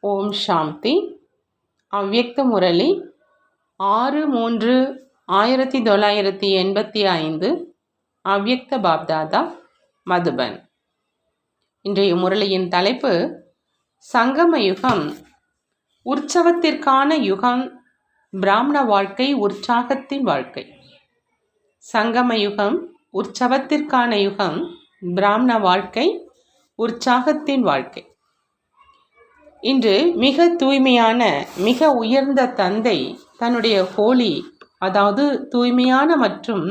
ஓம் சாந்தி. அவ்யக்த முரளி 6/3/1985. அவ்யக்த பாப்தாதா, மதுபன். இன்றைய முரளியின் தலைப்பு சங்கம யுகம், உற்சவத்திற்கான யுகம், பிராமண வாழ்க்கை, உற்சாகத்தின் வாழ்க்கை. சங்கம யுகம், உற்சவத்திற்கான யுகம், பிராமண வாழ்க்கை, உற்சாகத்தின் வாழ்க்கை. இன்று மிக தூய்மையான, மிக உயர்ந்த தந்தை தன்னுடைய ஹோலி, அதாவது தூய்மையான மற்றும்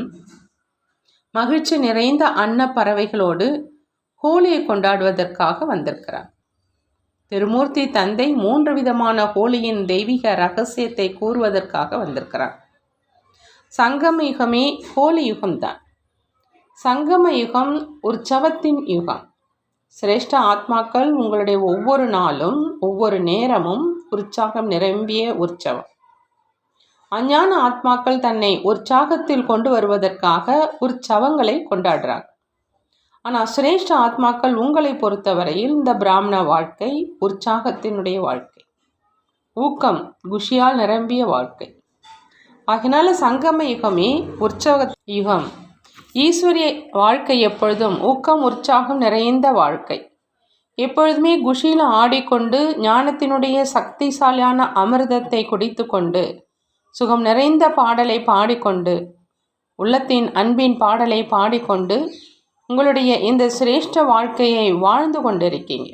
மகிழ்ச்சி நிறைந்த அன்னப்பறவைகளோடு ஹோலியை கொண்டாடுவதற்காக வந்திருக்கிறார். திருமூர்த்தி தந்தை 3 விதமான ஹோலியின் தெய்வீக ரகசியத்தை கூறுவதற்காக வந்திருக்கிறார். சங்கம யுகமே ஹோலி யுகம்தான். சங்கம யுகம் உற்சவத்தின் யுகம். சிரேஷ்ட ஆத்மாக்கள் உங்களுடைய ஒவ்வொரு நாளும், ஒவ்வொரு நேரமும் உற்சாகம் நிரம்பிய உற்சவம். அஞ்ஞான ஆத்மாக்கள் தன்னை உற்சாகத்தில் கொண்டு வருவதற்காக உற்சவங்களை கொண்டாடுறாங்க. ஆனால் சிரேஷ்ட ஆத்மாக்கள் உங்களை பொறுத்தவரையில் இந்த பிராமண வாழ்க்கை உற்சாகத்தினுடைய வாழ்க்கை, ஊக்கம், குஷியால் நிரம்பிய வாழ்க்கை. ஆகினால சங்கம யுகமே உற்சவ யுகம். ஈஸ்வரிய வாழ்க்கை எப்பொழுதும் ஊக்கம், உற்சாகம் நிறைந்த வாழ்க்கை. எப்பொழுதுமே குஷியில் ஆடிக்கொண்டு, ஞானத்தினுடைய சக்திசாலியான அமிர்தத்தை குடித்து கொண்டு, சுகம் நிறைந்த பாடலை பாடிக்கொண்டு, உள்ளத்தின் அன்பின் பாடலை பாடிக்கொண்டு உங்களுடைய இந்த சிரேஷ்ட வாழ்க்கையை வாழ்ந்து கொண்டிருக்கீங்க.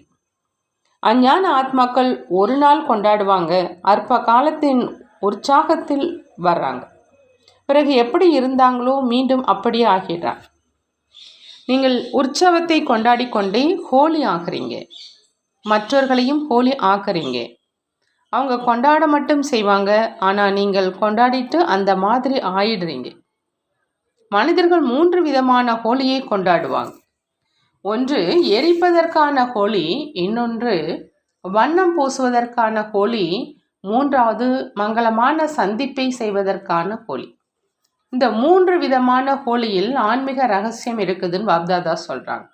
அஞ்ஞான ஆத்மாக்கள் ஒரு நாள் கொண்டாடுவாங்க, அற்ப காலத்தின் உற்சாகத்தில் வர்றாங்க. பிறகு எப்படி இருந்தாங்களோ மீண்டும் அப்படியே ஆகிடுறாங்க. நீங்கள் உற்சவத்தை கொண்டாடி கொண்டே ஹோலி ஆக்குறீங்க, மற்றவர்களையும் ஹோலி ஆக்குறீங்க. அவங்க கொண்டாட மட்டும் செய்வாங்க, ஆனால் நீங்கள் கொண்டாடிட்டு அந்த மாதிரி ஆயிடுறீங்க. மனிதர்கள் 3 விதமான ஹோலியை கொண்டாடுவாங்க. ஒன்று எரிப்பதற்கான ஹோலி, இன்னொன்று வண்ணம் பூசுவதற்கான ஹோலி, மூன்றாவது மங்களமான சந்திப்பை செய்வதற்கான ஹோலி. இந்த 3 விதமான ஹோலியில் ஆன்மீக ரகசியம் இருக்குதுன்னு பாப்தாதா சொல்கிறாங்க.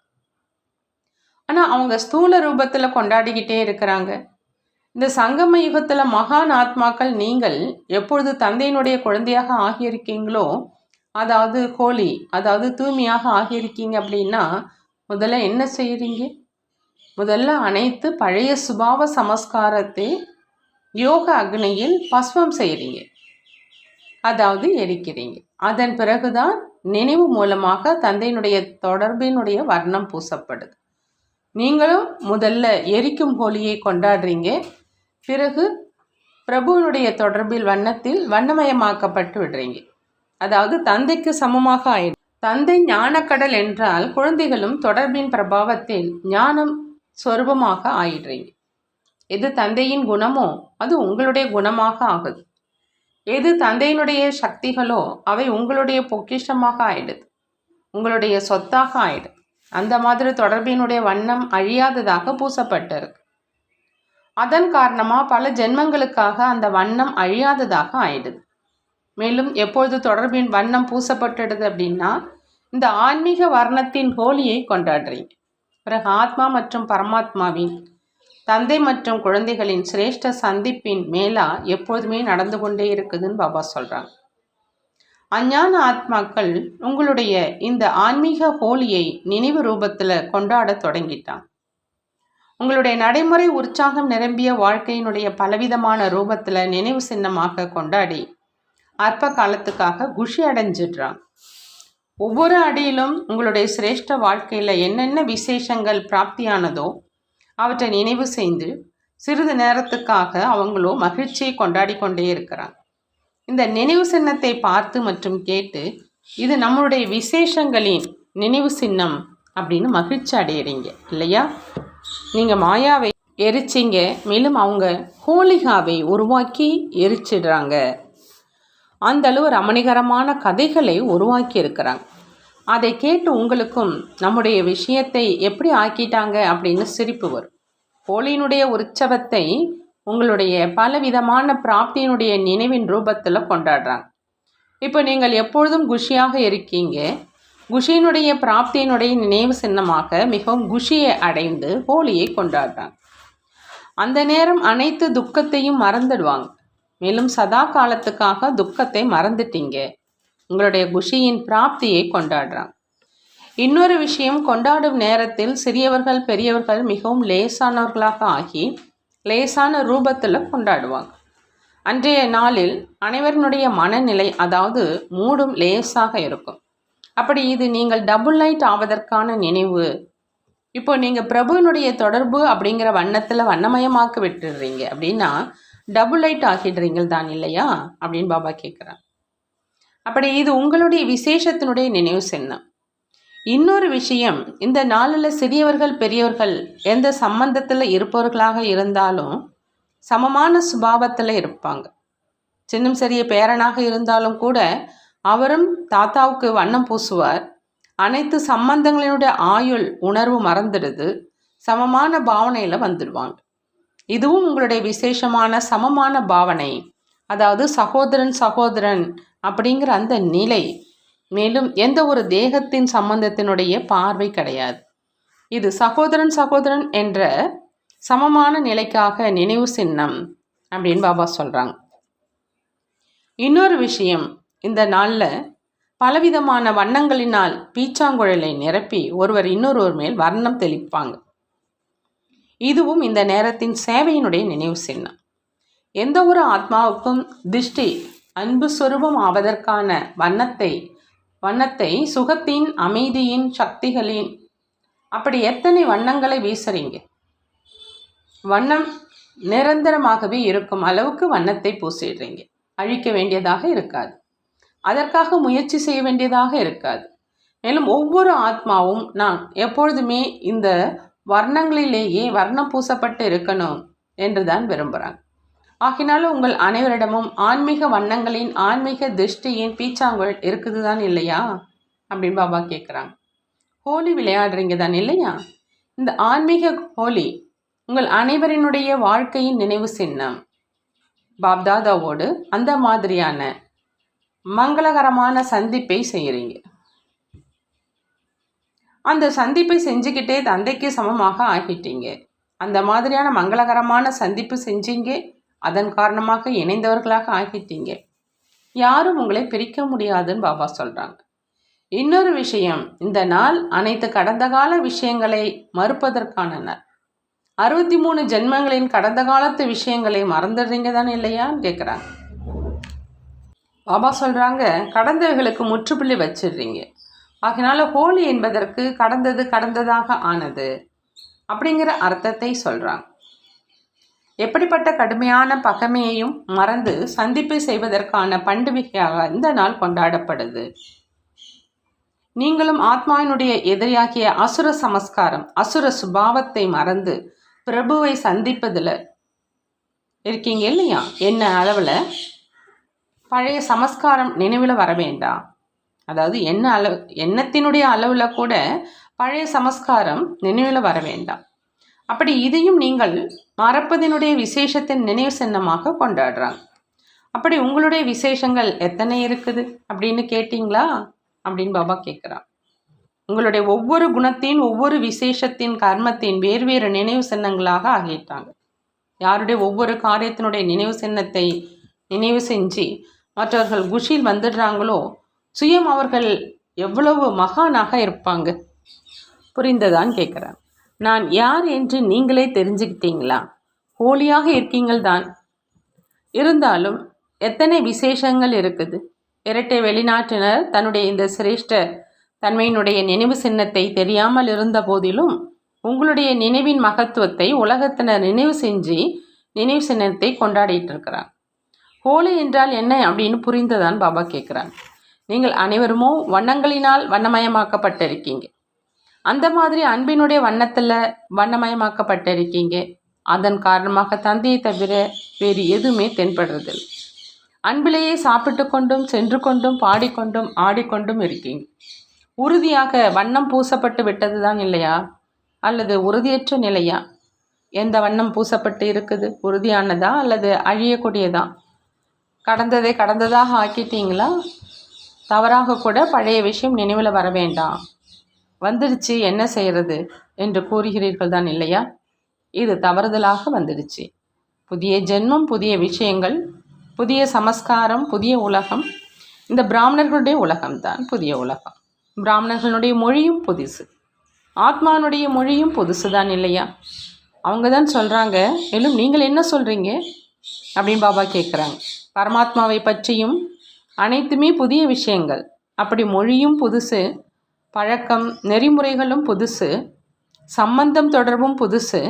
ஆனால் அவங்க ஸ்தூல ரூபத்தில் கொண்டாடிக்கிட்டே இருக்கிறாங்க. இந்த சங்கம யுகத்தில் மகான் ஆத்மாக்கள் நீங்கள் எப்பொழுது தந்தையினுடைய குழந்தையாக ஆகியிருக்கீங்களோ, அதாவது ஹோலி, அதாவது தூய்மையாக ஆகியிருக்கீங்க அப்படின்னா முதல்ல என்ன செய்கிறீங்க? முதல்ல அனைத்து பழைய சுபாவ சமஸ்காரத்தை யோக அக்னியில் பஸ்வம் செய்கிறீங்க, அதாவது எரிக்கிறீங்க. அதன் பிறகுதான் நினைவு மூலமாக தந்தையினுடைய தொடர்பினுடைய வர்ணம் பூசப்படுது. நீங்களும் முதல்ல எரிக்கும் ஹோலியை கொண்டாடுறீங்க, பிறகு பிரபுவினுடைய தொடர்பில் வண்ணத்தில் வண்ணமயமாக்கப்பட்டு விடுறீங்க. அதாவது தந்தைக்கு சமமாக ஆயிடும். தந்தை ஞானக்கடல் என்றால் குழந்தைகளும் தொடர்பின் பிரபாவத்தில் ஞானம் சொரூபமாக ஆயிடுறீங்க. எது தந்தையின் குணமோ அது உங்களுடைய குணமாக ஆகுது. எது தந்தையினுடைய சக்திகளோ அவை உங்களுடைய பொக்கிஷமாக ஆயிடுது, உங்களுடைய சொத்தாக ஆயிடுது. அந்த மாதிரி தொடர்பினுடைய வண்ணம் அழியாததாக பூசப்பட்டிருக்கு. அதன் காரணமாக பல ஜென்மங்களுக்காக அந்த வண்ணம் அழியாததாக ஆயிடுது. மேலும் எப்பொழுது தொடர்பின் வண்ணம் பூசப்பட்டுடுது அப்படின்னா இந்த ஆன்மீக வர்ணத்தின் ஹோலியை கொண்டாடுறீங்க. பிறகு ஆத்மா மற்றும் பரமாத்மாவின், தந்தை மற்றும் குழந்தைகளின் சிரேஷ்ட சந்திப்பின் மேலா எப்போதுமே நடந்து கொண்டே இருக்குதுன்னு பாபா சொல்கிறாங்க. அஞ்ஞான ஆத்மாக்கள் உங்களுடைய இந்த ஆன்மீக ஹோலியை நினைவு ரூபத்தில் கொண்டாட தொடங்கிட்டாங்க. உங்களுடைய நடைமுறை உற்சாகம் நிரம்பிய வாழ்க்கையினுடைய பலவிதமான ரூபத்தில் நினைவு சின்னமாக கொண்டாடி அற்ப காலத்துக்காக குஷி அடைஞ்சிடுறாங்க. ஒவ்வொரு அடியிலும் உங்களுடைய சிரேஷ்ட வாழ்க்கையில் என்னென்ன விசேஷங்கள் பிராப்தியானதோ அவற்றை நினைவு செய்து சிறிது நேரத்துக்காக அவங்களோ மகிழ்ச்சியை கொண்டாடி கொண்டே இருக்கிறாங்க. இந்த நினைவு சின்னத்தை பார்த்து மற்றும் கேட்டு இது நம்மளுடைய விசேஷங்களின் நினைவு சின்னம் அப்படின்னு மகிழ்ச்சி அடையிறீங்க இல்லையா? நீங்கள் மாயாவை எரிச்சிங்க, மேலும் அவங்க ஹோலிகாவை உருவாக்கி எரிச்சிடுறாங்க. அந்த அளவு ரமணிகரமான கதைகளை உருவாக்கி இருக்கிறாங்க. அதை கேட்டு உங்களுக்கும் நம்முடைய விஷயத்தை எப்படி ஆக்கிட்டாங்க அப்படின்னு சிரிப்பு வரும். ஹோலியினுடைய உற்சவத்தை உங்களுடைய பலவிதமான பிராப்தியினுடைய நினைவின் ரூபத்தில் கொண்டாடுறாங்க. இப்போ நீங்கள் எப்பொழுதும் குஷியாக இருக்கீங்க. குஷியினுடைய பிராப்தியினுடைய நினைவு சின்னமாக மிகவும் குஷியை அடைந்து ஹோலியை கொண்டாடுறாங்க. அந்த நேரம் அனைத்து துக்கத்தையும் மறந்துடுவாங்க. மேலும் சதா காலத்துக்காக துக்கத்தை மறந்துட்டீங்க. உங்களுடைய குஷியின் பிராப்தியை கொண்டாடுறாங்க. இன்னொரு விஷயம், கொண்டாடும் நேரத்தில் சிறியவர்கள் பெரியவர்கள் மிகவும் லேசானவர்களாக ஆகி லேசான ரூபத்தில் கொண்டாடுவாங்க. அன்றைய நாளில் அனைவருடைய மனநிலை, அதாவது மூடும் லேசாக இருக்கும். அப்படி இது நீங்கள் டபுள் லைட் ஆவதற்கான நினைவு. இப்போ நீங்கள் பிரபுவினுடைய தொடர்பு அப்படிங்கிற வண்ணத்தில் வண்ணமயமாக்க விட்டுடுறீங்க அப்படின்னா டபுள் லைட் ஆகிடுறீங்கள் தான் இல்லையா அப்படின்னு பாபா கேட்குறாங்க. அப்படி இது உங்களுடைய விசேஷத்தினுடைய நினைவு சின்னம். இன்னொரு விஷயம், இந்த நாளில் சிறியவர்கள் பெரியவர்கள் எந்த சம்பந்தத்தில் இருப்பவர்களாக இருந்தாலும் சமமான சுபாவத்தில் இருப்பாங்க. சின்னம் சிறிய பேரனாக இருந்தாலும் கூட அவரும் தாத்தாவுக்கு வண்ணம் பூசுவார். அனைத்து சம்பந்தங்களினுடைய ஆயுள் உணர்வு மறந்துடுது. சமமான பாவனையில் வந்துடுவாங்க. இதுவும் உங்களுடைய விசேஷமான சமமான பாவனை, அதாவது சகோதரன் சகோதரன் அப்படிங்கிற அந்த நிலை. மேலும் எந்த ஒரு தேகத்தின் சம்பந்தத்தினுடைய பார்வை கிடையாது. இது சகோதரன் சகோதரன் என்ற சமமான நிலைக்காக நினைவு சின்னம் அப்படின்னு பாபா சொல்கிறாங்க. இன்னொரு விஷயம், இந்த நாளில் பலவிதமான வண்ணங்களினால் பீச்சாங்குழலை நிரப்பி ஒருவர் இன்னொருவர் மேல் வர்ணம் தெளிப்பாங்க. இதுவும் இந்த நேரத்தின் சேவையினுடைய நினைவு சின்னம். எந்த ஒரு ஆத்மாவுக்கும் திருஷ்டி அன்பு சொரூபம் ஆவதற்கான வண்ணத்தை சுகத்தின், அமைதியின், சக்திகளின், அப்படி எத்தனை வண்ணங்களை வீசுறீங்க. வண்ணம் நிரந்தரமாகவே இருக்கும் அளவுக்கு வண்ணத்தை பூசிடுறீங்க. அழிக்க வேண்டியதாக இருக்காது. அதற்காக முயற்சி செய்ய வேண்டியதாக இருக்காது. மேலும் ஒவ்வொரு ஆத்மாவும் நான் எப்பொழுதுமே இந்த வர்ணங்களிலேயே வர்ணம் பூசப்பட்டு இருக்கணும் என்று தான் விரும்புகிறாங்க. ஆகினாலும் உங்கள் அனைவரிடமும் ஆன்மீக வண்ணங்களின், ஆன்மீக திருஷ்டியின் பீச்சாங்குழல் இருக்குது தான் இல்லையா அப்படின்னு பாபா கேட்குறாங்க. ஹோலி விளையாடுறீங்க தான் இல்லையா? இந்த ஆன்மீக ஹோலி உங்கள் அனைவரினுடைய வாழ்க்கையின் நினைவு சின்னம். பாப்தாதாவோடு அந்த மாதிரியான மங்களகரமான சந்திப்பை செய்கிறீங்க. அந்த சந்திப்பை செஞ்சுக்கிட்டே தந்தைக்கு சமமாக ஆகிட்டீங்க. அந்த மாதிரியான மங்களகரமான சந்திப்பு செஞ்சீங்க. அதன் காரணமாக இணைந்தவர்களாக ஆகிட்டீங்க. யாரும் உங்களை பிரிக்க முடியாதுன்னு பாபா சொல்கிறாங்க. இன்னொரு விஷயம், இந்த நாள் அனைத்து கடந்த கால விஷயங்களை மறுப்பதற்கான நாள். 63 ஜென்மங்களின் கடந்த காலத்து விஷயங்களை மறந்துடுறீங்க தானே இல்லையான்னு கேட்குறாங்க. பாபா சொல்கிறாங்க, கடந்தவைகளுக்கு முற்றுப்புள்ளி வச்சிடுறீங்க. ஆகினால ஹோலி என்பதற்கு கடந்தது கடந்ததாக ஆனது அப்படிங்கிற அர்த்தத்தை சொல்கிறாங்க. எப்படிப்பட்ட கடுமையான பகைமையையும் மறந்து சந்திப்பை செய்வதற்கான பண்டிகையாக இந்த நாள் கொண்டாடப்படுது. நீங்களும் ஆத்மாவினுடைய எதிரியாகிய அசுர சமஸ்காரம், அசுர சுபாவத்தை மறந்து பிரபுவை சந்திப்பதில் இருக்கீங்க இல்லையா? என்ன அளவில் பழைய சமஸ்காரம் நினைவில் வர வேண்டாம். அதாவது எண்ணத்தினுடைய அளவில் கூட பழைய சமஸ்காரம் நினைவில் வர வேண்டாம். அப்படி இதையும் நீங்கள் மறப்பதினுடைய விசேஷத்தின் நினைவு சின்னமாக கொண்டாடுறாங்க. அப்படி உங்களுடைய விசேஷங்கள் எத்தனை இருக்குது அப்படின்னு கேட்டிங்களா அப்படின்னு பாபா கேட்குறான். உங்களுடைய ஒவ்வொரு குணத்தின், ஒவ்வொரு விசேஷத்தின், கர்மத்தின் வேறு வேறு நினைவு சின்னங்களாக ஆகிட்டாங்க. யாருடைய ஒவ்வொரு காரியத்தினுடைய நினைவு சின்னத்தை நினைவு செஞ்சு மற்றவர்கள் குஷியில் வந்துடுறாங்களோ சுயம் அவர்கள் எவ்வளவு மகானாக இருப்பாங்க. புரிந்ததான்னு கேட்குறாங்க. நான் யார் என்று நீங்களே தெரிஞ்சுக்கிட்டீங்களா? ஹோலியாக இருக்கீங்கள் தான், இருந்தாலும் எத்தனை விசேஷங்கள் இருக்குது. இரட்டை வெளிநாட்டினர் தன்னுடைய இந்த சிரேஷ்ட தன்மையினுடைய நினைவு சின்னத்தை தெரியாமல் இருந்த போதிலும் உங்களுடைய நினைவின் மகத்துவத்தை உலகத்தினர் நினைவு செஞ்சு நினைவு சின்னத்தை கொண்டாடிட்டு இருக்கிறாங்க. ஹோலி என்றால் என்ன அப்படின்னு புரிந்ததான் பாபா கேட்குறாங்க. நீங்கள் அனைவருமோ வண்ணங்களினால் வண்ணமயமாக்கப்பட்டிருக்கீங்க. அந்த மாதிரி அன்பினுடைய வண்ணத்தில் வண்ணமயமாக்கப்பட்டிருக்கீங்க. அதன் காரணமாக தந்தையை தவிர வேறு எதுவுமே தென்படுறதில்லை. அன்பிலேயே சாப்பிட்டு கொண்டும் சென்று கொண்டும் பாடிக்கொண்டும் ஆடிக்கொண்டும் இருக்கீங்க. உறுதியாக வண்ணம் பூசப்பட்டு விட்டது தான் இல்லையா? அல்லது உறுதியற்ற நிலையா? எந்த வண்ணம் பூசப்பட்டு இருக்குது? உறுதியானதா அல்லது அழியக்கூடியதா? கடந்ததை கடந்ததாக ஆக்கிட்டீங்களா? தவறாக கூட பழைய விஷயம் நினைவில் வர வேண்டாம், வந்துடுச்சு என்ன செய்கிறது என்று கூறுகிறீர்கள் தான் இல்லையா? இது தவறுதலாக வந்துடுச்சு. புதிய ஜென்மம், புதிய விஷயங்கள், புதிய சமஸ்காரம், புதிய உலகம். இந்த பிராமணர்களுடைய உலகம்தான் புதிய உலகம். பிராமணர்களுடைய மொழியும் புதுசு, ஆத்மானுடைய மொழியும் புதுசு தான் இல்லையா? அவங்க தான் சொல்கிறாங்க. மேலும் நீங்கள் என்ன சொல்கிறீங்க அப்படின்னு பாபா கேட்குறாங்க. பரமாத்மாவை பற்றியும் அனைத்துமே புதிய விஷயங்கள். அப்படி மொழியும் புதுசு, பழக்கம் நெறிமுறைகளும் புதுசு, சம்பந்தம் தொடர்பும் புதுசு,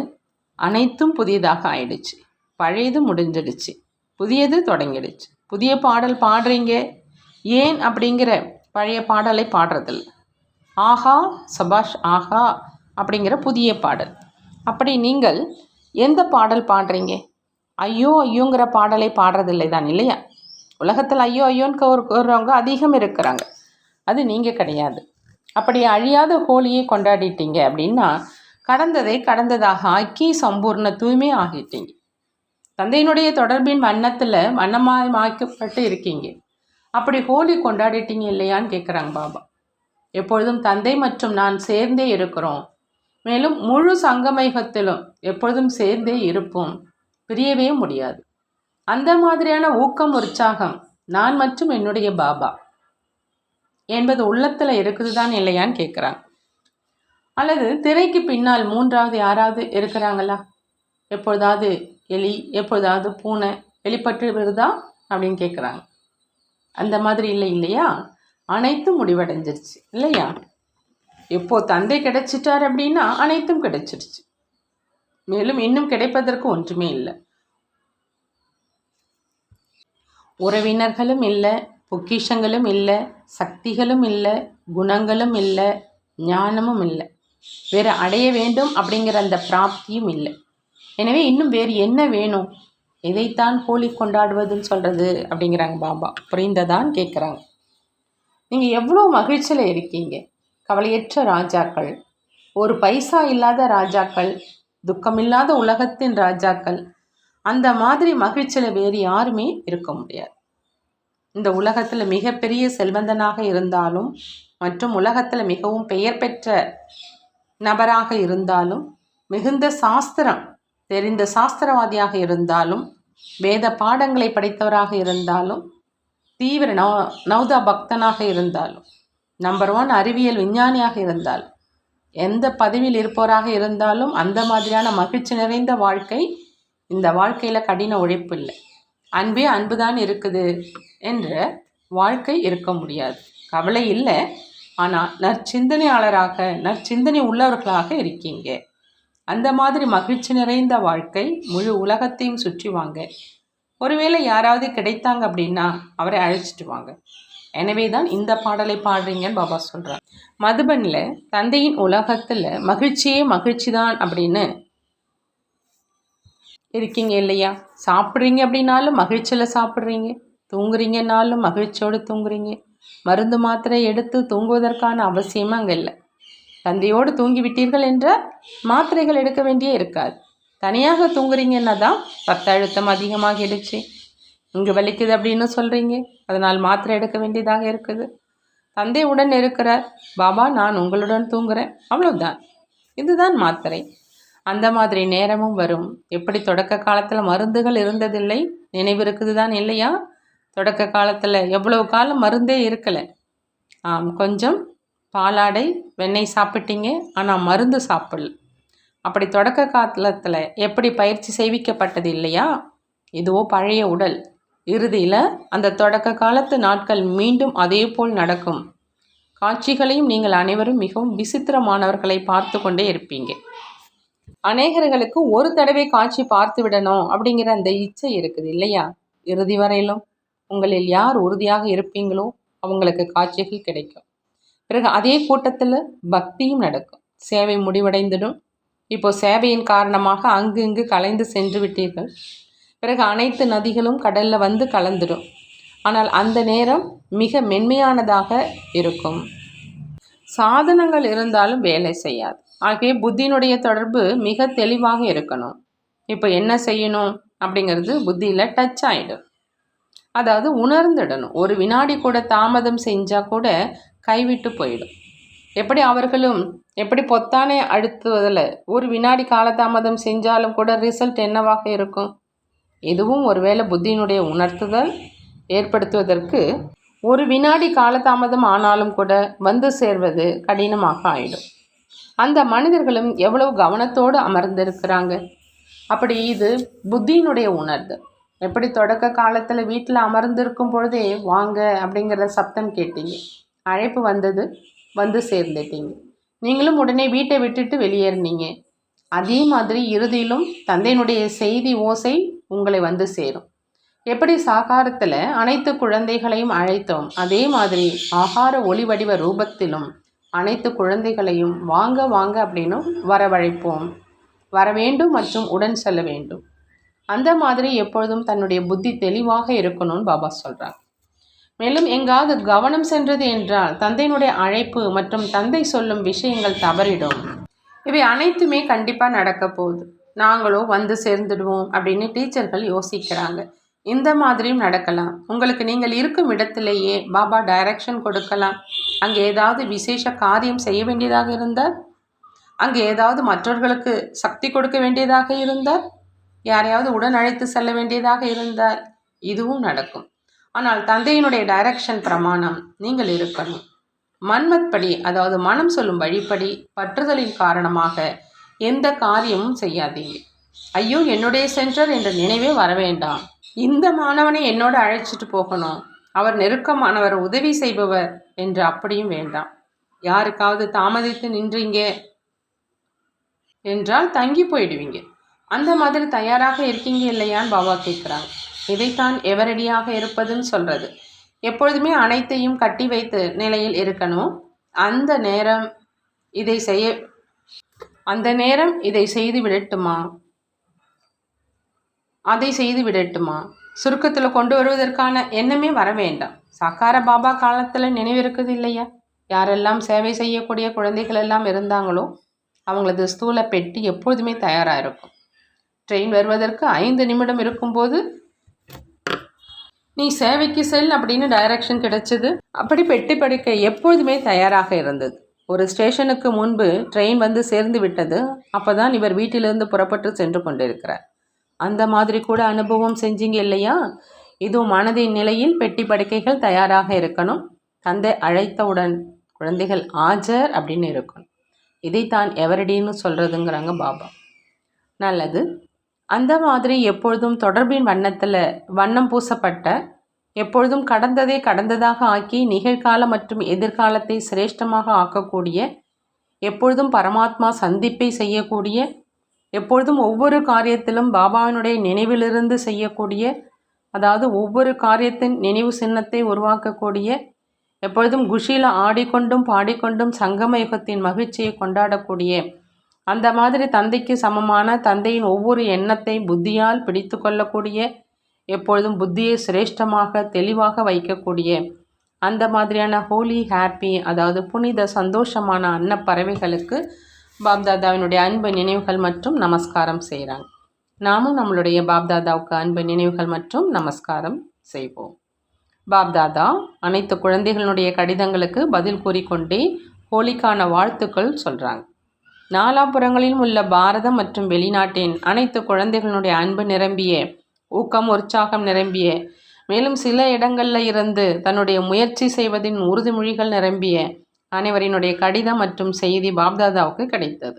அனைத்தும் புதியதாக ஆயிடுச்சு. பழையது முடிஞ்சிடுச்சு, புதியது தொடங்கிடுச்சு. புதிய பாடல் பாடுறீங்க, ஏன் அப்படிங்கிற பழைய பாடலை பாடுறதில்ல. ஆஹா சபாஷ் ஆஹா அப்படிங்கிற புதிய பாடல். அப்படி நீங்கள் எந்த பாடல் பாடுறீங்க? ஐயோ ஐயோங்கிற பாடலை பாடுறதில்லை தான் இல்லையா? உலகத்தில் ஐயோ ஐயோன்னு கூறுறவங்க அதிகம் இருக்கிறாங்க, அது நீங்கள் கிடையாது. அப்படி அழியாத ஹோலியை கொண்டாடிட்டீங்க அப்படின்னா கடந்ததை கடந்ததாக ஆக்கி சம்பூர்ண தூய்மை ஆகிட்டீங்க. தந்தையினுடைய தொடர்பின் வண்ணத்தில் வண்ணமயமாக்கப்பட்டு இருக்கீங்க. அப்படி ஹோலி கொண்டாடிட்டீங்க இல்லையான்னு கேட்குறாங்க பாபா. எப்பொழுதும் தந்தை மற்றும் நான் சேர்ந்தே இருக்கிறோம், மேலும் முழு சங்கமயுகத்திலும் எப்பொழுதும் சேர்ந்தே இருப்போம், பிரியவே முடியாது. அந்த மாதிரியான ஊக்கம் உற்சாகம் நான் மற்றும் என்னுடைய பாபா என்பது உள்ளத்தில் இருக்குது தான் இல்லையான்னு கேட்குறாங்க. அல்லது திரைக்கு பின்னால் மூன்றாவது யாராவது இருக்கிறாங்களா? எப்பொழுதாவது எலி, எப்பொழுதாவது பூனை வெளிப்பட்டு வருதா அப்படின்னு கேட்குறாங்க. அந்த மாதிரி இல்லை இல்லையா? அனைத்தும் முடிவடைஞ்சிருச்சு இல்லையா? எப்போ தந்தை கிடைச்சிட்டார் அப்படின்னா அனைத்தும் கிடைச்சிருச்சு. மேலும் இன்னும் கிடைப்பதற்கு ஒன்றுமே இல்லை. உறவினர்களும் இல்லை, பொக்கிஷங்களும் இல்லை, சக்திகளும் இல்லை, குணங்களும் இல்லை, ஞானமும் இல்லை, வேறு அடைய வேண்டும் அப்படிங்கிற அந்த பிராப்தியும் இல்லை. எனவே இன்னும் வேறு என்ன வேணும்? எதைத்தான் ஹோலி கொண்டாடுவதுன்னு சொல்கிறது அப்படிங்கிறாங்க பாபா. புரிந்ததான்னு கேட்குறாங்க. நீங்கள் எவ்வளோ மகிழ்ச்சியில் இருக்கீங்க. கவலையற்ற ராஜாக்கள், ஒரு பைசா இல்லாத ராஜாக்கள், துக்கமில்லாத உலகத்தின் ராஜாக்கள். அந்த மாதிரி மகிழ்ச்சியில் வேறு யாருமே இருக்க முடியாது. இந்த உலகத்தில் மிகப்பெரிய செல்வந்தனாக இருந்தாலும் மற்றும் உலகத்தில் மிகவும் பெயர் பெற்ற நபராக இருந்தாலும், மிகுந்த சாஸ்திரம் தெரிந்த சாஸ்திரவாதியாக இருந்தாலும், வேத பாடங்களை படித்தவராக இருந்தாலும், தீவிர நௌதா பக்தனாக இருந்தாலும், நம்பர் 1 அறிவியல் விஞ்ஞானியாக இருந்தாலும், எந்த பதவியில் இருப்பவராக இருந்தாலும் அந்த மாதிரியான மகிழ்ச்சி நிறைந்த வாழ்க்கை இந்த வாழ்க்கையில் கடின உழைப்பு இல்லை. அன்பே அன்புதான் இருக்குது என்ற வாழ்க்கை இருக்க முடியாது. கவலை இல்லை, ஆனால் நற்சிந்தனையாளராக நற்சிந்தனை உள்ளவர்களாக இருக்கீங்க. அந்த மாதிரி மகிழ்ச்சி நிறைந்த வாழ்க்கை முழு உலகத்தையும் சுற்றி வாங்க. ஒருவேளை யாராவது கிடைத்தாங்க அப்படின்னா அவரை அழைச்சிட்டு வாங்க. எனவே தான் இந்த பாடலை பாடுறீங்கன்னு பாபா சொல்கிறார். மதுபனில் தந்தையின் உலகத்தில் மகிழ்ச்சியே மகிழ்ச்சி தான் அப்படின்னு இருக்கீங்க இல்லையா? சாப்பிட்றீங்க அப்படின்னாலும் மகிழ்ச்சியில் சாப்பிட்றீங்க, தூங்குறீங்கன்னாலும் மகிழ்ச்சியோடு தூங்குறீங்க. மருந்து மாத்திரை எடுத்து தூங்குவதற்கான அவசியமும் அங்கே இல்லை. தந்தையோடு தூங்கிவிட்டீர்கள் என்ற மாத்திரைகள் எடுக்க வேண்டியே இருக்காது. தனியாக தூங்குறீங்கன்னா தான் ரத்த அழுத்தம் அதிகமாகிடுச்சு, இங்கே வலிக்குது அப்படின்னு சொல்கிறீங்க, அதனால் மாத்திரை எடுக்க வேண்டியதாக இருக்குது. தந்தை உடன் இருக்கிறார், பாபா நான் உங்களுடன் தூங்குறேன், அவ்வளோதான். இதுதான் மாத்திரை. அந்த மாதிரி நேரமும் வரும். எப்படி தொடக்க காலத்தில் மருந்துகள் இருந்ததில்லை, நினைவு இருக்குது தான் இல்லையா? தொடக்க காலத்தில் எவ்வளவு காலம் மருந்தே இருக்கலை. கொஞ்சம் பாலாடை வெண்ணெய் சாப்பிட்டீங்க, ஆனால் மருந்து சாப்பிடல. அப்படி தொடக்க காலத்தில் எப்படி பயிற்சி செய்விக்கப்பட்டது இல்லையா? இதுவோ பழைய உடல். இறுதியில் அந்த தொடக்க காலத்து நாட்கள் மீண்டும் அதே போல் நடக்கும். காட்சிகளையும் நீங்கள் அனைவரும் மிகவும் விசித்திரமானவர்களை பார்த்து கொண்டே இருப்பீங்க. அநேகர்களுக்கு ஒரு தடவை காட்சி பார்த்து விடணும் அப்படிங்கிற அந்த இச்சை இருக்குது இல்லையா? இறுதி வரையிலும் உங்களில் யார் உறுதியாக இருப்பீங்களோ அவங்களுக்கு காட்சிகள் கிடைக்கும். பிறகு அதே கூட்டத்தில் பக்தியும் நடக்கும். சேவை முடிவடைந்துடும். இப்போ சேவையின் காரணமாக அங்கு இங்கு கலைந்து சென்று விட்டீர்கள். பிறகு அனைத்து நதிகளும் கடலில் வந்து கலந்துடும். ஆனால் அந்த நேரம் மிக மென்மையானதாக இருக்கும். சாதனங்கள் இருந்தாலும் வேலை செய்யாது. ஆகவே புத்தியினுடைய தொடர்பு மிக தெளிவாக இருக்கணும். இப்போ என்ன செய்யணும் அப்படிங்கிறது புத்தியில் டச் ஆகிடும். அதாவது உணர்ந்துடணும். ஒரு வினாடி கூட தாமதம் செஞ்சால் கூட கைவிட்டு போயிடும். எப்படி அவர்களும் எப்படி பொத்தானை அழுத்துவதில் ஒரு வினாடி காலதாமதம் செஞ்சாலும் கூட ரிசல்ட் என்னவாக இருக்கும்? இதுவும் ஒருவேளை புத்தியினுடைய உணர்த்துதல் ஏற்படுத்துவதற்கு ஒரு வினாடி காலதாமதம் ஆனாலும் கூட வந்து சேர்வது கடினமாக ஆயிடும். அந்த மனிதர்களும் எவ்வளவு கவனத்தோடு அமர்ந்திருக்கிறாங்க. அப்படி இது புத்தியினுடைய உணர்வு. எப்படி தொடக்க காலத்தில் வீட்டில் அமர்ந்திருக்கும் பொழுதே வாங்க அப்படிங்கிற சப்தம் கேட்டீங்க, அழைப்பு வந்தது, வந்து சேர்ந்துட்டீங்க, நீங்களும் உடனே வீட்டை விட்டுட்டு வெளியேறினீங்க. அதே மாதிரி இறுதியிலும் தந்தையினுடைய செய்தி ஓசை உங்களை வந்து சேரும். எப்படி சாகாரத்தில் அனைத்து குழந்தைகளையும் அழைத்தோம், அதே மாதிரி ஆகார ஒளி வடிவ ரூபத்திலும் அனைத்து குழந்தைகளையும் வாங்க வாங்க அப்படின்னு வரவழைப்போம், வர வேண்டும் மற்றும் உடன் செல்ல வேண்டும். அந்த மாதிரி எப்பொழுதும் தன்னுடைய புத்தி தெளிவாக இருக்கணும்னு பாபா சொல்கிறாங்க. மேலும் எங்காவது கவனம் சென்றது என்றால் தந்தையினுடைய அழைப்பு மற்றும் தந்தை சொல்லும் விஷயங்கள் தவறிடும். இவை அனைத்துமே கண்டிப்பாக நடக்க போகுது, நாங்களும் வந்து சேர்ந்துடுவோம் அப்படின்னு டீச்சர்கள் யோசிக்கிறாங்க. இந்த மாதிரியும் நடக்கலாம். உங்களுக்கு நீங்கள் இருக்கும் இடத்திலேயே பாபா டைரக்ஷன் கொடுக்கலாம். அங்கே ஏதாவது விசேஷ காரியம் செய்ய வேண்டியதாக இருந்தால், அங்கே ஏதாவது மற்றவர்களுக்கு சக்தி கொடுக்க வேண்டியதாக இருந்தால், யாரையாவது உடன் அழைத்து செல்ல வேண்டியதாக இருந்தால் இதுவும் நடக்கும். ஆனால் தந்தையினுடைய டைரக்ஷன் பிரமாணம் நீங்கள் இருக்கணும். மன்மத் படி, அதாவது மனம் சொல்லும் வழிப்படி பற்றுதலின் காரணமாக எந்த காரியமும் செய்யாதீங்க. ஐயோ என்னுடைய சென்டர் என்ற நினைவே வர வேண்டாம். இந்த மாணவனை என்னோடு அழைச்சிட்டு போகணும், அவர் நெருக்கமானவர், உதவி செய்பவர் என்று அப்படியும் வேண்டாம். யாருக்காவது தாமதித்து நின்றீங்க என்றால் தங்கி போயிடுவீங்க. அந்த மாதிரி தயாராக இருக்கீங்க இல்லையான்னு பாபா கேட்குறாங்க. இதைத்தான் எவரடியாக இருப்பதுன்னு சொல்கிறது. எப்பொழுதுமே அனைத்தையும் கட்டி வைத்து நிலையில் இருக்கணும். அந்த நேரம் இதை செய்து விடட்டுமா, அதை செய்து விடட்டுமா, சுருக்கத்தில் கொண்டு வருவதற்கான எண்ணமே வர வேண்டாம். சாக்கார பாபா காலத்தில் நினைவிருக்குது இல்லையா, யாரெல்லாம் சேவை செய்யக்கூடிய குழந்தைகள் எல்லாம் இருந்தாங்களோ அவங்களது ஸ்தூல பெட்டி எப்பொழுதுமே தயாராக இருக்கும். ட்ரெயின் வருவதற்கு 5 நிமிடம் இருக்கும்போது நீ சேவைக்கு செல் அப்படின்னு டைரக்ஷன் கிடைச்சது. அப்படி பெட்டி படுக்கை எப்பொழுதுமே தயாராக இருந்தது. ஒரு ஸ்டேஷனுக்கு முன்பு ட்ரெயின் வந்து சேர்ந்து விட்டது, அப்போ தான் இவர் வீட்டிலிருந்து புறப்பட்டு சென்று கொண்டிருக்கிறார். அந்த மாதிரி கூட அனுபவம் செஞ்சீங்க இல்லையா? இதுவும் மனதின் நிலையில் பெட்டி படுக்கைகள் தயாராக இருக்கணும். தந்தை அழைத்தவுடன் குழந்தைகள் ஆஜர் அப்படின்னு இருக்கணும். இதைத்தான் எவரடின்னு சொல்கிறதுங்கிறாங்க பாபா. நல்லது. அந்த மாதிரி எப்பொழுதும் தொடர்பின் வண்ணத்தில் வண்ணம் பூசப்பட்ட, எப்பொழுதும் கடந்ததை கடந்ததாக ஆக்கி நிகழ்கால மற்றும் எதிர்காலத்தை சிரேஷ்டமாக ஆக்கக்கூடிய, எப்பொழுதும் பரமாத்மா சந்திப்பை செய்யக்கூடிய, எப்பொழுதும் ஒவ்வொரு காரியத்திலும் பாபாவினுடைய நினைவிலிருந்து செய்யக்கூடிய, அதாவது ஒவ்வொரு காரியத்தின் நினைவு சின்னத்தை உருவாக்கக்கூடிய, எப்பொழுதும் குஷியில் ஆடிக்கொண்டும் பாடிக்கொண்டும் சங்கம யுகத்தின் மகிழ்ச்சியை கொண்டாடக்கூடிய, அந்த மாதிரி தந்தைக்கு சமமான தந்தையின் ஒவ்வொரு எண்ணத்தை புத்தியால் பிடித்து கொள்ளக்கூடிய, எப்பொழுதும் புத்தியை சிரேஷ்டமாக தெளிவாக வைக்கக்கூடிய, அந்த மாதிரியான ஹோலி ஹாப்பி, அதாவது புனித சந்தோஷமான அன்னப்பறவைகளுக்கு பாப்தாதாவினுடைய அன்பு நினைவுகள் மற்றும் நமஸ்காரம் செய்கிறாங்க. நாமும் நம்மளுடைய பாப்தாதாவுக்கு அன்பு நினைவுகள் மற்றும் நமஸ்காரம் செய்வோம். பாப்தாதா அனைத்து குழந்தைகளுடைய கடிதங்களுக்கு பதில் கூறிக்கொண்டே ஹோலிக்கான வாழ்த்துக்கள் சொல்கிறாங்க. நாலாபுறங்களிலும் உள்ள பாரதம் மற்றும் வெளிநாட்டின் அனைத்து குழந்தைகளுடைய அன்பு நிரம்பிய, ஊக்கம் உற்சாகம் நிரம்பிய, மேலும் சில இடங்களில் இருந்து தன்னுடைய முயற்சி செய்வதின் உறுதிமொழிகள் நிரம்பிய அனைவரினுடைய கடிதம் மற்றும் செய்தி பாப்தாதாவுக்கு கிடைத்தது.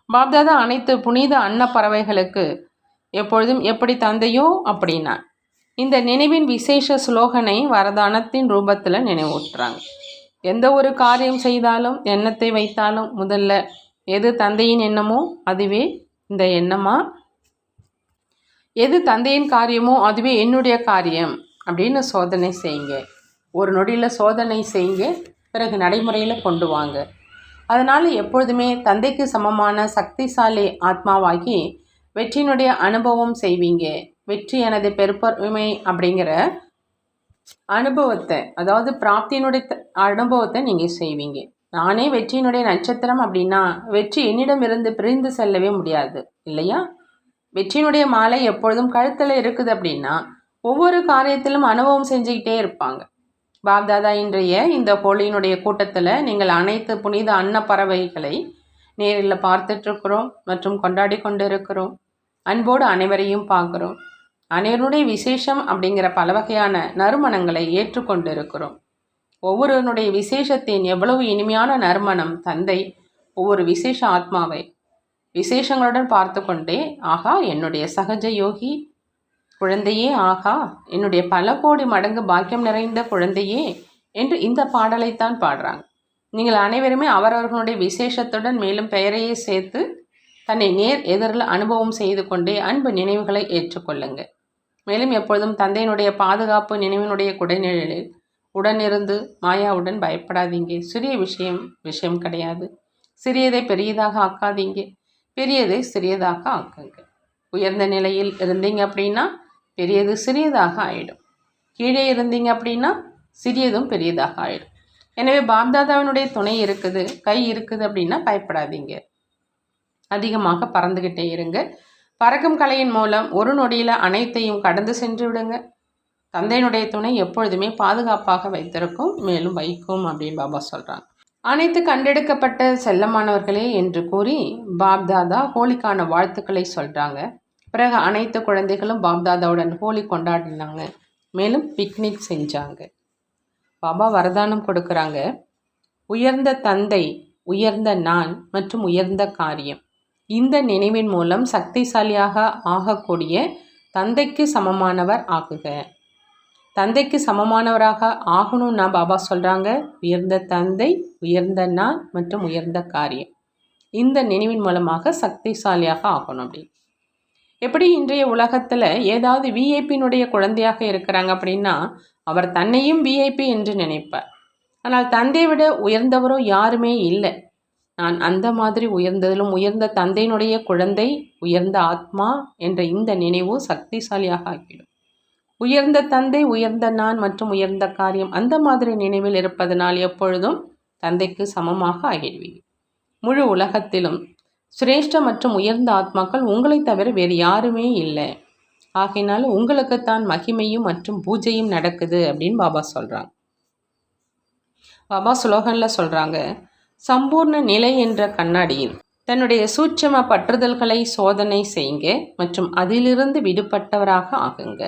பாப்தாதா அனைத்து புனித அன்னப்பறவைகளுக்கு எப்பொழுதும் எப்படி தந்தையோ அப்படின்னா இந்த நினைவின் விசேஷ ஸ்லோகனை வரதானத்தின் ரூபத்தில் நினைவூட்டுறாங்க. எந்த ஒரு காரியம் செய்தாலும், எண்ணத்தை வைத்தாலும் முதல்ல எது தந்தையின் எண்ணமோ அதுவே இந்த எண்ணமா, எது தந்தையின் காரியமோ அதுவே என்னுடைய காரியம் அப்படின்னு சோதனை செய்யுங்க. ஒரு நொடியில் சோதனை செய்யுங்க, பிறகு நடைமுறையில் கொண்டு வாங்க. அதனால் எப்பொழுதுமே தந்தைக்கு சமமான சக்திசாலி ஆத்மாவாகி வெற்றியினுடைய அனுபவம் செய்வீங்க. வெற்றி எனது பெருப்பெருமை அப்படிங்கிற அனுபவத்தை, அதாவது பிராப்தியினுடைய அனுபவத்தை நீங்கள் செய்வீங்க. நானே வெற்றியினுடைய நட்சத்திரம் அப்படின்னா வெற்றி என்னிடமிருந்து பிரிந்து செல்லவே முடியாது இல்லையா? வெற்றியினுடைய மாலை எப்பொழுதும் கழுத்தில் இருக்குது அப்படின்னா ஒவ்வொரு காரியத்திலும் அனுபவம் செஞ்சுக்கிட்டே இருப்பாங்க. பாப்தாதா இன்றைய இந்த ஹோலியினுடைய கூட்டத்தில் நீங்கள் அனைத்து புனித அன்னப்பறவைகளை நேரில் பார்த்துட்ருக்குறோம் மற்றும் கொண்டாடி கொண்டு இருக்கிறோம். அன்போடு அனைவரையும் பார்க்குறோம். அனைவருடைய விசேஷம் அப்படிங்கிற பல வகையான நறுமணங்களை ஏற்றுக்கொண்டு இருக்கிறோம். ஒவ்வொருவனுடைய விசேஷத்தின் எவ்வளவு இனிமையான நறுமணம் தந்தை ஒவ்வொரு விசேஷ ஆத்மாவை விசேஷங்களுடன் பார்த்து கொண்டே, ஆகா என்னுடைய சகஜ யோகி குழந்தையே, ஆகா என்னுடைய பல கோடி மடங்கு பாக்கியம் நிறைந்த குழந்தையே என்று இந்த பாடலைத்தான் பாடுறாங்க. நீங்கள் அனைவருமே அவரவர்களுடைய விசேஷத்துடன் மேலும் பெயரையே சேர்த்து தன்னை நேர் எதிரில் அனுபவம் செய்து கொண்டே அன்பு நினைவுகளை ஏற்றுக்கொள்ளுங்க. மேலும் எப்பொழுதும் தந்தையினுடைய பாதுகாப்பு நினைவினுடைய குடைநிழலில் உடனிருந்து மாயாவுடன் பயப்படாதீங்க. சிறிய விஷயம் கிடையாது. சிறியதை பெரியதாக ஆக்காதீங்க, பெரியதை சிறியதாக ஆக்குங்க. உயர்ந்த நிலையில் இருந்தீங்க அப்படின்னா பெரியது சிறியதாக ஆகிடும். கீழே இருந்தீங்க அப்படின்னா சிறியதும் பெரியதாக ஆகிடும். எனவே பாப்தாதாவினுடைய துணை இருக்குது, கை இருக்குது அப்படின்னா பயப்படாதீங்க. அதிகமாக பறந்துக்கிட்டே இருங்க. பறக்கும் கலையின் மூலம் ஒரு நொடியில் அனைத்தையும் கடந்து சென்று விடுங்க. தந்தையினுடைய துணை எப்பொழுதுமே பாதுகாப்பாக வைத்திருக்கும், மேலும் வைக்கும் அப்படின்னு பாபா சொல்கிறாங்க. அனைத்து கண்டெடுக்கப்பட்ட செல்லமானவர்களே என்று கூறி பாப்தாதா ஹோலிக்கான வாழ்த்துக்களை சொல்கிறாங்க. பிறகு அனைத்து குழந்தைகளும் பாப்தாதாவுடன் ஹோலி கொண்டாடினாங்க. மேலும் பிக்னிக் செஞ்சாங்க. பாபா வரதானம் கொடுக்குறாங்க. உயர்ந்த தந்தை, உயர்ந்த நான் மற்றும் உயர்ந்த காரியம். இந்த நினைவின் மூலம் சக்திசாலியாக ஆகக்கூடிய தந்தைக்கு சமமானவர் ஆகுக. தந்தைக்கு சமமானவராக ஆகணும்னா பாபா சொல்கிறாங்க, உயர்ந்த தந்தை, உயர்ந்த நான் மற்றும் உயர்ந்த காரியம். இந்த நினைவின் மூலமாக சக்திசாலியாக ஆகணும். அப்படி எப்படி இன்றைய உலகத்தில் ஏதாவது விஐபியினுடைய குழந்தையாக இருக்கிறாங்க அப்படின்னா அவர் தன்னையும் விஐபி என்று நினைப்பார். ஆனால் தந்தையை விட உயர்ந்தவரோ யாருமே இல்லை. நான் அந்த மாதிரி உயர்ந்ததிலும் உயர்ந்த தந்தையினுடைய குழந்தை, உயர்ந்த ஆத்மா என்ற இந்த நினைவு சக்திசாலியாக ஆக்கிடும். உயர்ந்த தந்தை, உயர்ந்த நான் மற்றும் உயர்ந்த காரியம் அந்த மாதிரி நினைவில் இருப்பதனால் எப்பொழுதும் தந்தைக்கு சமமாக ஆகிடுவீங்க. முழு உலகத்திலும் சிரேஷ்ட மற்றும் உயர்ந்த ஆத்மாக்கள் உங்களை தவிர வேறு யாருமே இல்லை. ஆகையினால உங்களுக்குத்தான் மகிமையும் மற்றும் பூஜையும் நடக்குது அப்படின்னு பாபா சொல்கிறாங்க. பாபா ஸ்லோகனில் சொல்கிறாங்க, சம்பூர்ண நிலை என்ற கண்ணாடியில் தன்னுடைய சூட்சம பற்றுதல்களை சோதனை செய்யுங்க மற்றும் அதிலிருந்து விடுபட்டவராக ஆகுங்க.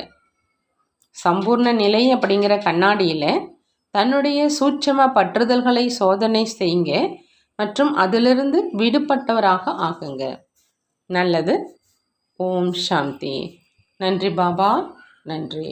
சம்பூர்ண நிலை அப்படிங்கிற கண்ணாடியில் தன்னுடைய சூட்சம பற்றுதல்களை சோதனை செய்யுங்க மற்றும் அதிலிருந்து விடுபட்டவராக ஆகுங்க. நல்லது. ஓம் சாந்தி. நன்றி பாபா, நன்றி.